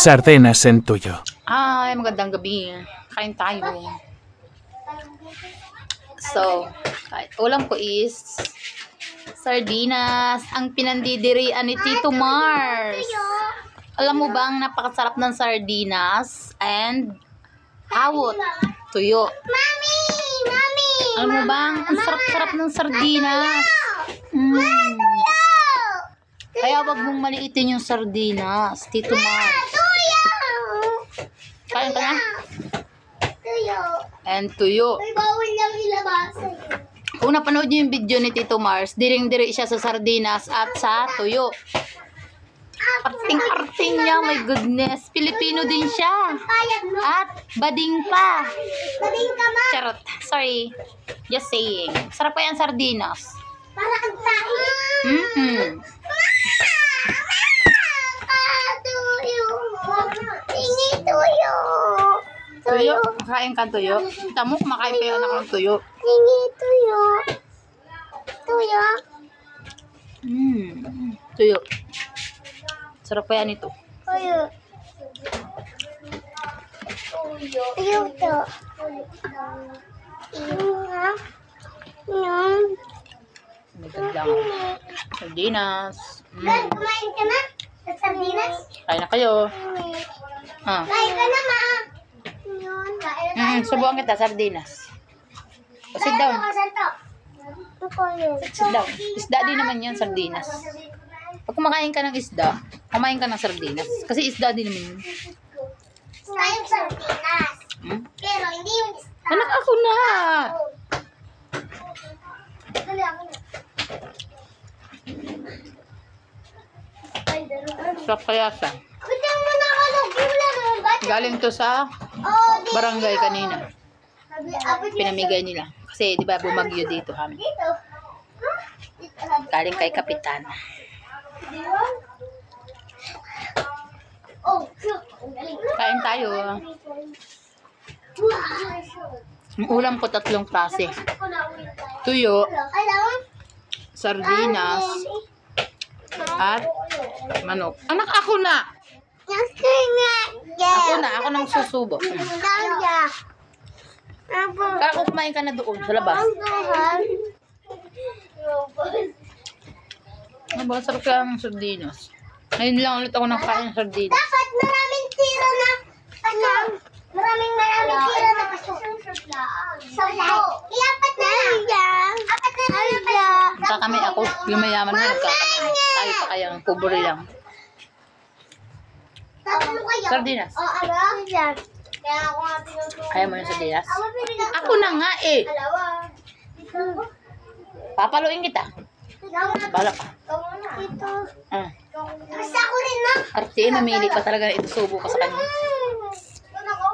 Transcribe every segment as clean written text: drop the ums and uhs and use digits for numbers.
sardinas en tuyo. Ay, magandang gabi. Kain tayo. So, ulam ko is sardinas. Ang pinandidirian ni Tito Mars. Alam mo bang napakasarap ng sardinas and awot, tuyo. Mami! Alam mo bang ang sarap-sarap ng sardinas. Kaya wag mong maliitin yung sardinas, Tito Mars. Kain ka na? Tuyo. And tuyo. May bawal niyang ilabas. Kung napanood niyo yung video ni Tito Mars, diring-diri siya sa sardinas at sa tuyo. Arting-arting niya, my goodness. Pilipino din siya. Payag, no? At bading pa. Bading ka, ma. Charot. Sorry. Just saying. Sarap pa yan sardinas. Para ang tahi. Tuyo. Tingi tuyo. Tuyo. Makain ka tuyo. Tamo, kumakain pa yung anak ng tuyo. Tingi tuyo. Tuyo. Tuyo. Sarap pa yan ito. Tuyo. Tuyo to. Magandang sardinas. Kumain ka na? Sa sardinas? Kain na kayo. Kain ka na, ma. Yun, kain na tayo. Subukan kita, sardinas. Sit down. Sit down. Isda din naman yan, sardinas. Pag kumakain ka ng isda, kumain ka ng sardinas. Kasi isda din naman yun. Kain sardinas. Pero hindi yung isda. Anak, ako na! Dali ako na. Ay, dalawa. Sarap kaya siya. Bigyan mo na ako ng gula mo. Ba't? Galing to sa Di. barangay kanina. Abot niya. Pinamigay nila. Kasi di ba bumagyo dito kami. Dito. Dito. Galing kay Kapitan. Oh, shoot. Ang galing. Kain tayo. Ang ulam ko 3 klase. Tuyo, Alam? sardinas, at manok. Anak, ako na! Ako nang susubo. Kaya kung kumain ka na doon sa labas. Ano ba? Sarap kaya ng sardinas. Ngayon lang ulit ako nakain ng sardinas. Dapat maraming tira na maraming tira na kaso. Sampo. Iapat na lang. Apat na lang. Nagkakamay ako. Yung mayaman na nagkakamay. Tayo pa kayang pobre lang. Tatlo kayo. Sardinas. Ano? Kaya ako nga pinutulong. Kaya mo yung sardinas? Ako na nga eh. Alawa. Papaluin kita. Bala ka. Ito. Basta ako rin na. Arte, namili pa talaga na ito. Subo ka sa kanya. Ano ko?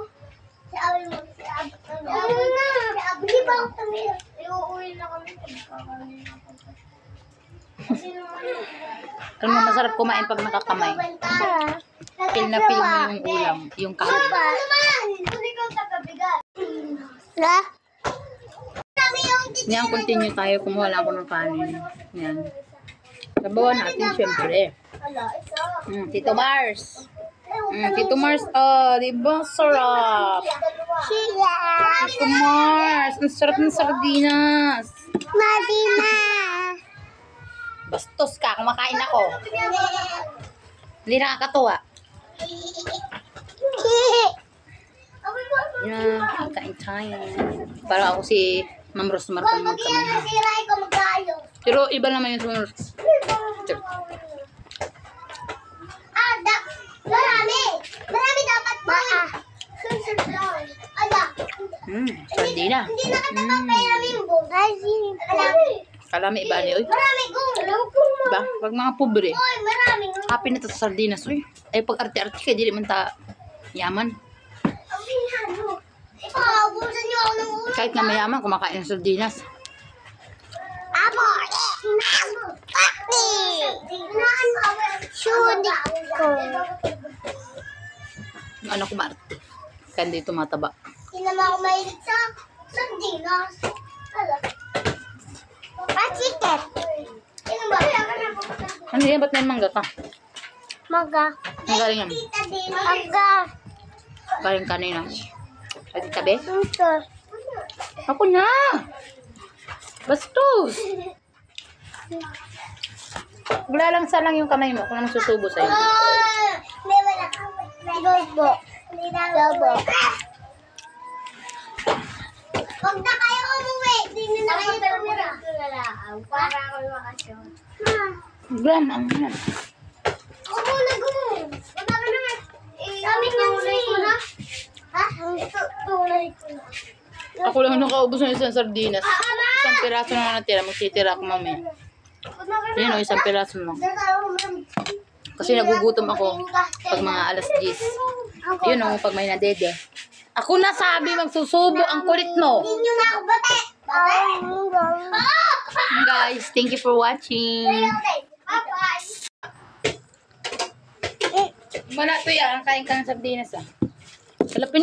Si Abel mo. Si Abel. Ano na? Si Abel. Di ba ako tumira? Iuuwi na kami. Alam mo, masarap kumain pag nakakamay. Feel na feel mo yung ulam. Yung kahit. Hindi ko tagabigat. Na? Yan, continue tayo. Kumuha lang ako ng kanin. Yan. Sabawan natin, syempre. Tito Mars. Tito Mars, diba? Sarap. Tito Mars, ang sarap ng sardinas. Madina. Bastos ka, kumakain ako. Hindi nakakatuwa. Yan, kain tayo. Para ako si Ma'am Rosmar kung magkamay. Siray ko magkayo. Pero iba naman yung sumunod. Marami. Marami dapat ba? Sunod lang. Ala. Sardina. Hindi na kita papayamin mo. Kalami iba ni, oy. Marami kong. Diba? Pag mga pobre, Oy, marami. happy na to sa sardinas, oy. Ay pag arte-arte ka, di man ta yaman. Ang pinano. Ipaabusan niyo ako ng ulo. Kahit nga mayaman, kumakain ng sardinas. Amo. Pakti. Naan mo ako. Shudik ko. Yung anak ko maarte. Kaya hindi tumataba. Hindi naman ako mahilig sa sardinas. Ala. Pachiket. Ano ba? Ano yan? Ba't may mangga ka? Maga. Ang galing yan. Tita din. Aga. Galing kanina. Pwede tabi? Ito. Ako na! Bastos! Maglalansa lang yung kamay mo kung anong susubo sa'yo. Hindi, wala. Lobo. Lobo. Huwag na kayo umuwi. Hindi na kayo tumira. Para ako makasyon. Gran, ang yan. Ako muna gumun. Wala ka naman. Amin yung train. Ha? Ito, tunay ko na. Ako lang nakaubos ng isang sardinas. Isang piraso na natira. Magtitira ako mamaya. Yun o, isang piraso lang. Kasi nagugutom ako pag mga alas 10. Yun o, pag may nadede. Ako na sabi magsusubo ang kulit mo. Hindi nyo na ako bate. Guys, thank you for watching. Bye-bye. Wala to yan. Kain ka ng sardinas ah. Kalapin